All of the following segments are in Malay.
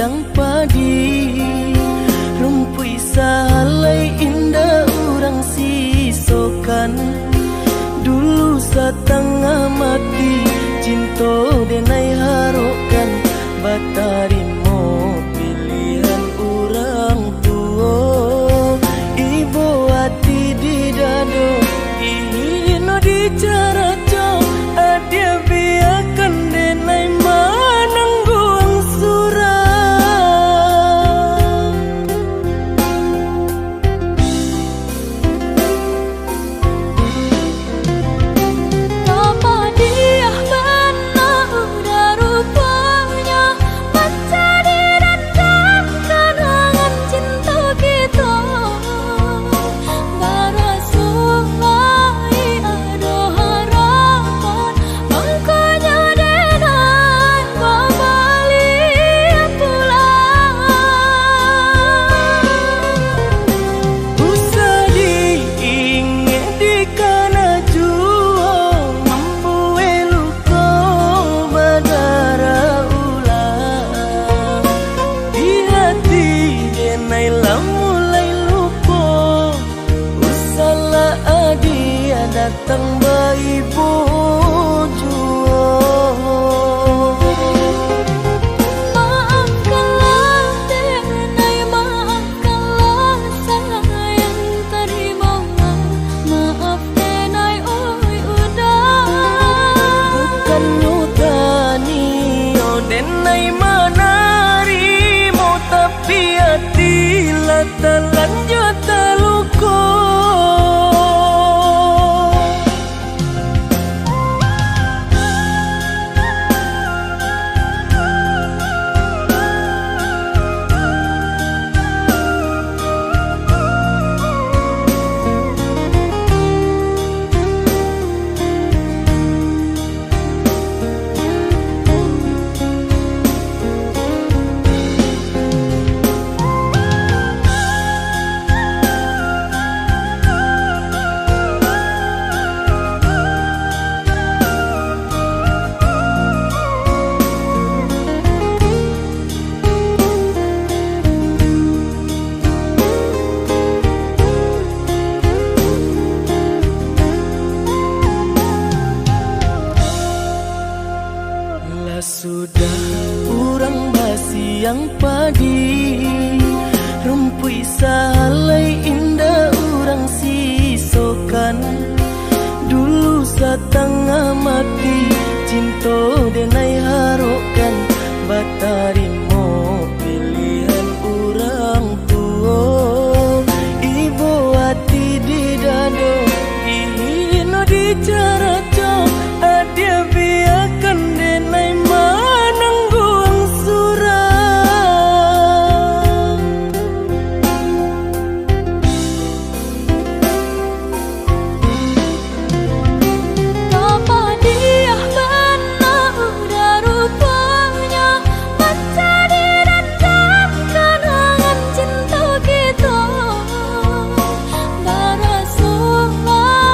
yang padi, rumpui salai indah orang sisokan. Dulu setengah mati cinta denai harokan, batarimo pilihan orang tua. Ibu hati di dado ino di cara co, adia biarkan denai manangguang surah. Datang bayi bojo, maafkanlah denai, maafkanlah sayang terima, maaf denai oi udah. bukan nyutani oh denai manarimo, tapi hati lah terlanjut terluka. Sudah urang basi yang padi, rumpui salai indah orang sisokan. Dulu setengah mati cinta denai harokan, batarimo pilihan orang tua. Ibu hati di dado ino di cara co, adia biarkan denai manangguang surah. Apa dia benar udah rupanya, mencari dan kenangan cinta kita. Barasulai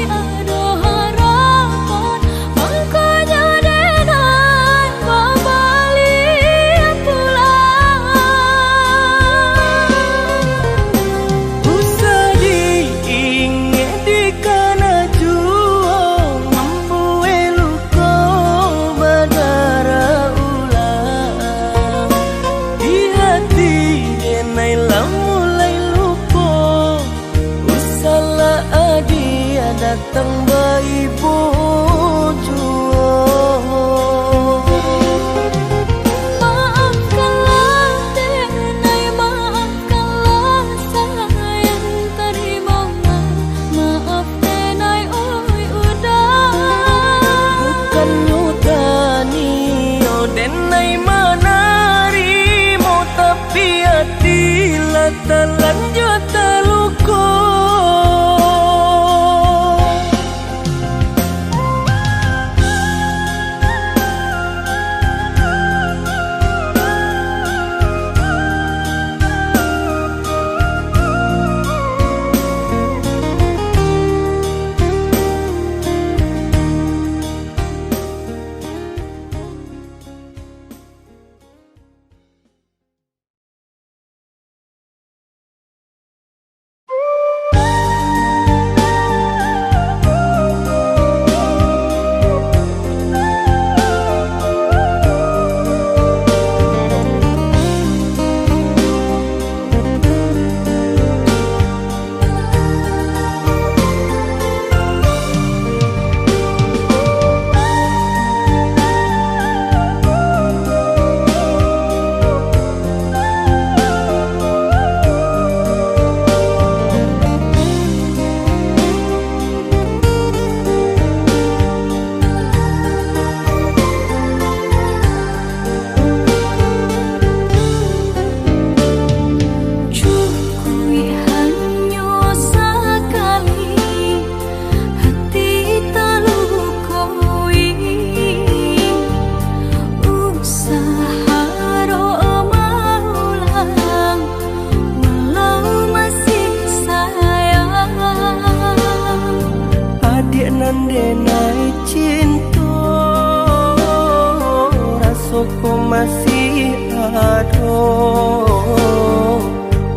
ada harapan, makanya denai kembali pulang. Usah diingat di kana jua, mampu eluko badara ulang. Di hati denai lah mulai lupa, usahlah adia datang bayi bojo. Maafkanlah denai, maafkanlah sayang terima, maaf denai oi udah. Bukan nyutani oh denai manarimo, tapi hati lah terlanjut terluka. denai cinta rasaku masih ada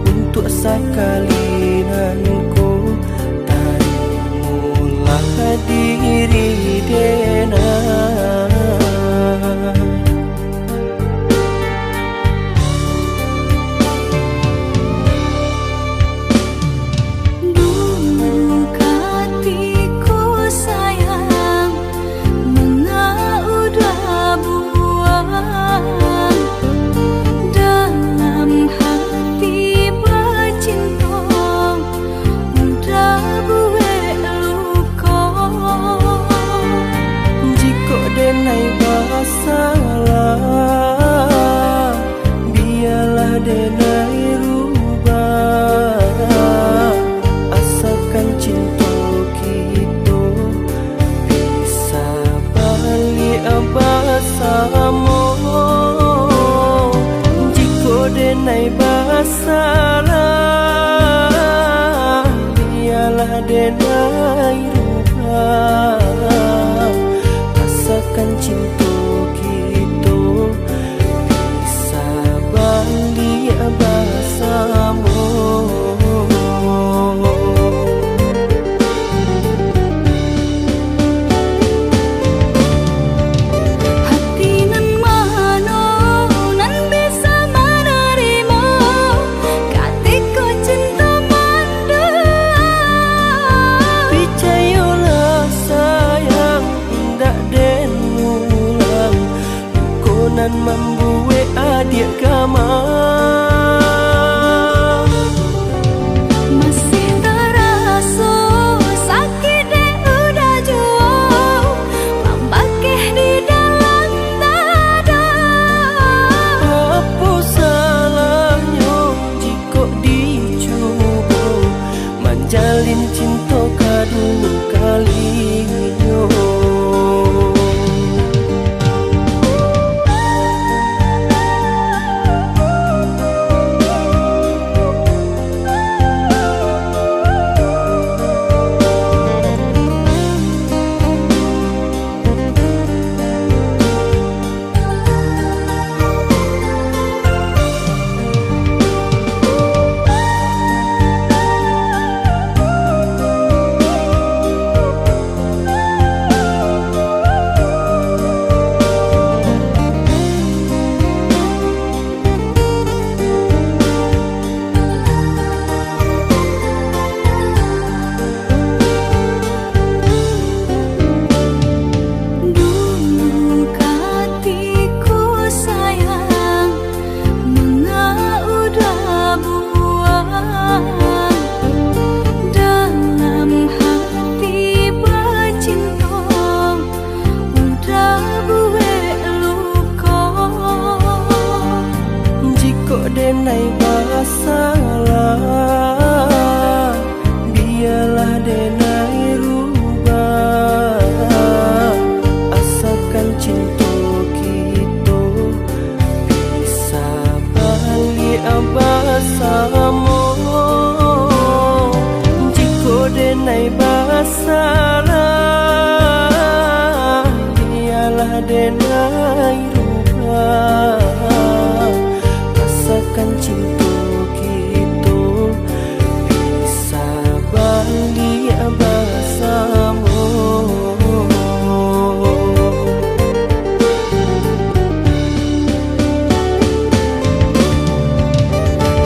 untuk sekali nanku tarimulah diri denai. Salah biarlah denai rubah asalkan cinta kita bisa balik bersama. Jika denai bersalah biarlah denai rubah asalkan cinta bersama. Hati nan mana nan bisa menerima katiku cinta mandua. Percayalah sayang tak den ulang konan membuat adik kamar. Jalin cinta kedua kalinya. Denai bersalah biarlah denai rubah asalkan cinta kita bisa balik bersama. Jika denai bersalah biarlah denai rubah asalkan cinta kita bisa balik bersama.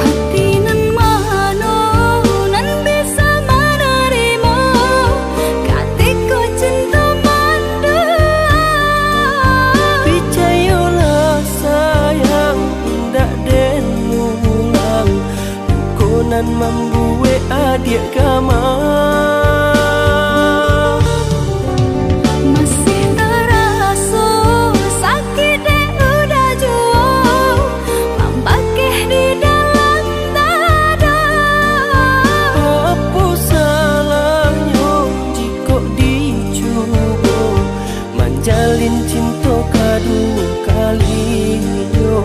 Hati nan mana nan bisa menerima katiku cinta mandua. Percayalah sayang tak den ulang konan membuat adik kamar. Masih terasa sakit dek udah jua membakeh di dalam dada. Apa salahnya jika dicuba menjalin cinta kedua kalinya.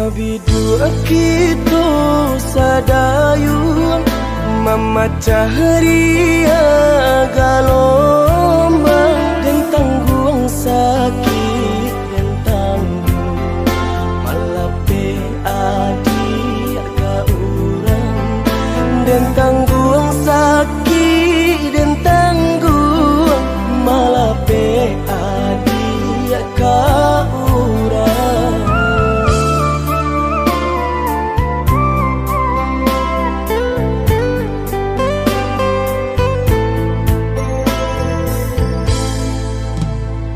Sabidua kita sadayun memecah ria galombang dan tanggung sakit dan tanggung malape adik ka urang dan tanggung sakit dan tanggung malape adik ka urang.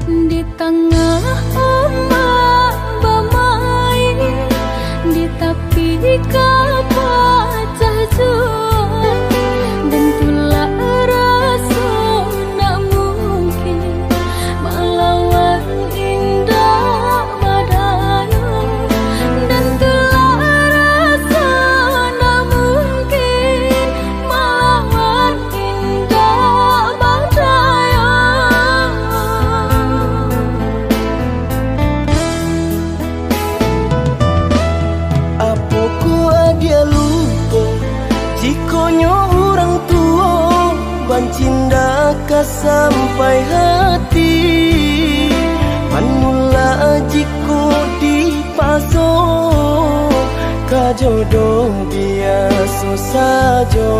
Di tengah ombak bermain, di tepi kapacah jual, dan tulah rasa nak mungkin melawan indah badaya, dan tulah rasa nak mungkin melawan indah badaya. Dia lupa jikonyo orang tua bancinda ka sampai hati manula jiko di paso ka jodoh biasa saja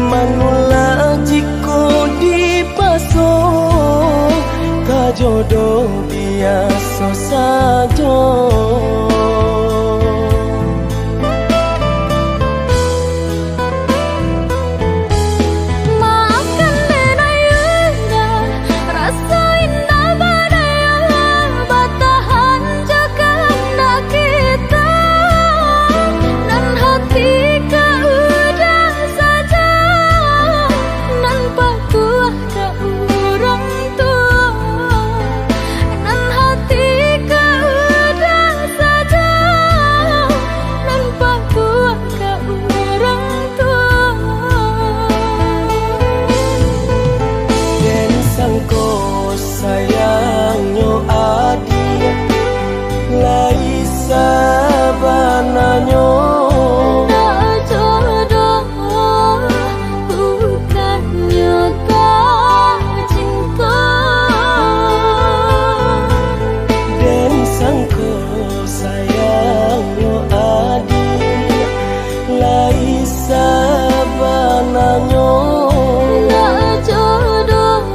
manula jiko di paso ka jodoh biasa saja. Sayangnya adik lai sabananya tak jodoh bukannya tak cinta dan sangko sayangnya adik lai sabananya tak jodoh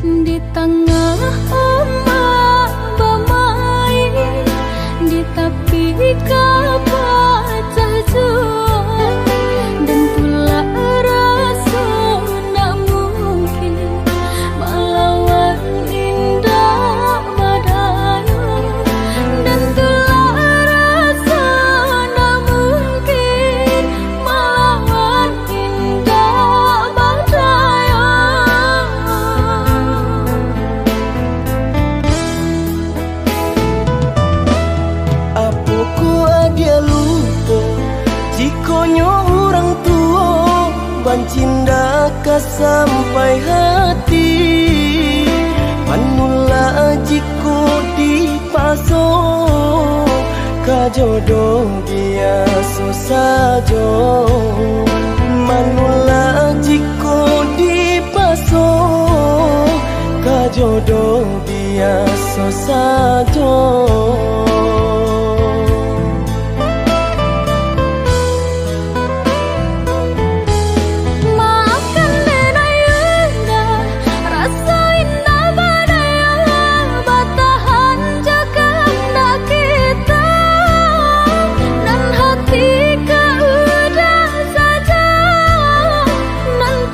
di tengah ombak bermain, di tepi kapacah jual, dan tulah rasa nak mungkin melawan indah badaya, dan tulah rasa nak mungkin melawan indah badaya. Dia lupa jikonyo orang tua bancinda ka sampai hati manula jiko di paso ka jodoh biasa saja manula jiko di paso ka jodoh biasa saja. Nan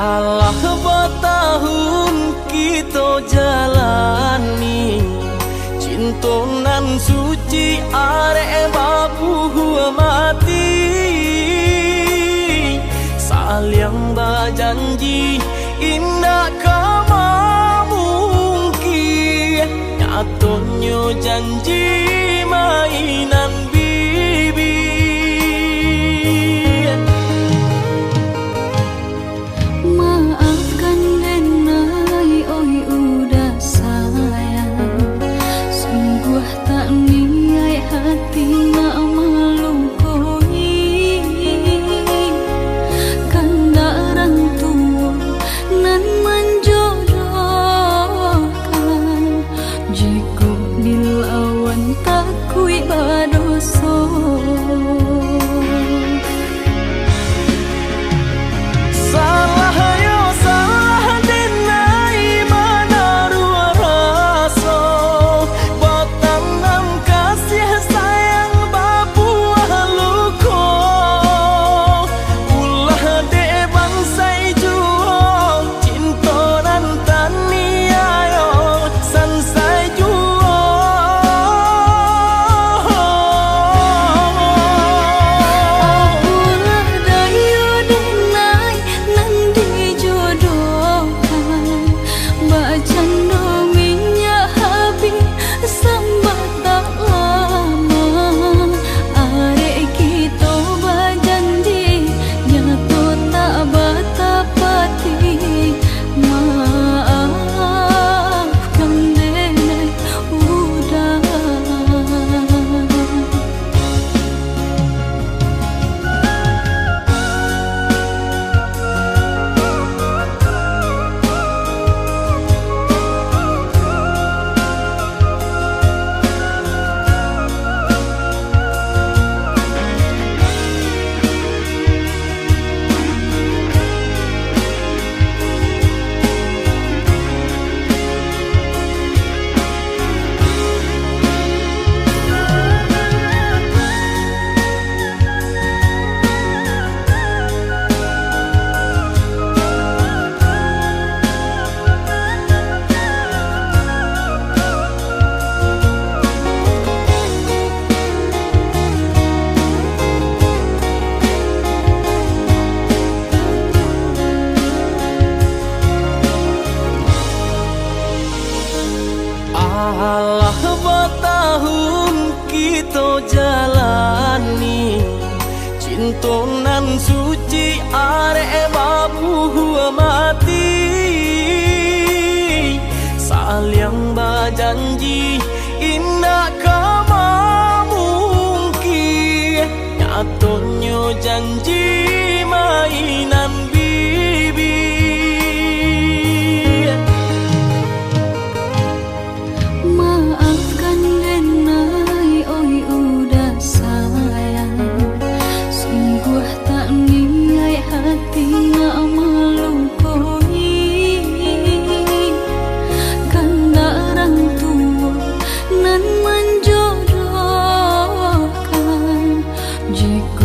Alah bertahun kita jalani cinta nan suci arek babu mati saling berjanji indah kama mungkin nyatanya janji mainan bibi. Maafkan Denai, oi udah sayang. Sungguh tak niat hati nak melukoi. Kanda orang tua nan menjodohkan. Jika dilawan takui berdosa. Alah bertahun kita jalani cinta nan suci arek babu mati saling berjanji indah kama mungkin nyatanya janji mainan bibi. Maafkan Denai, oi udah sayang. Sungguh tak niat hati nak melukoi. Kanda orang tua nan menjodohkan. Jika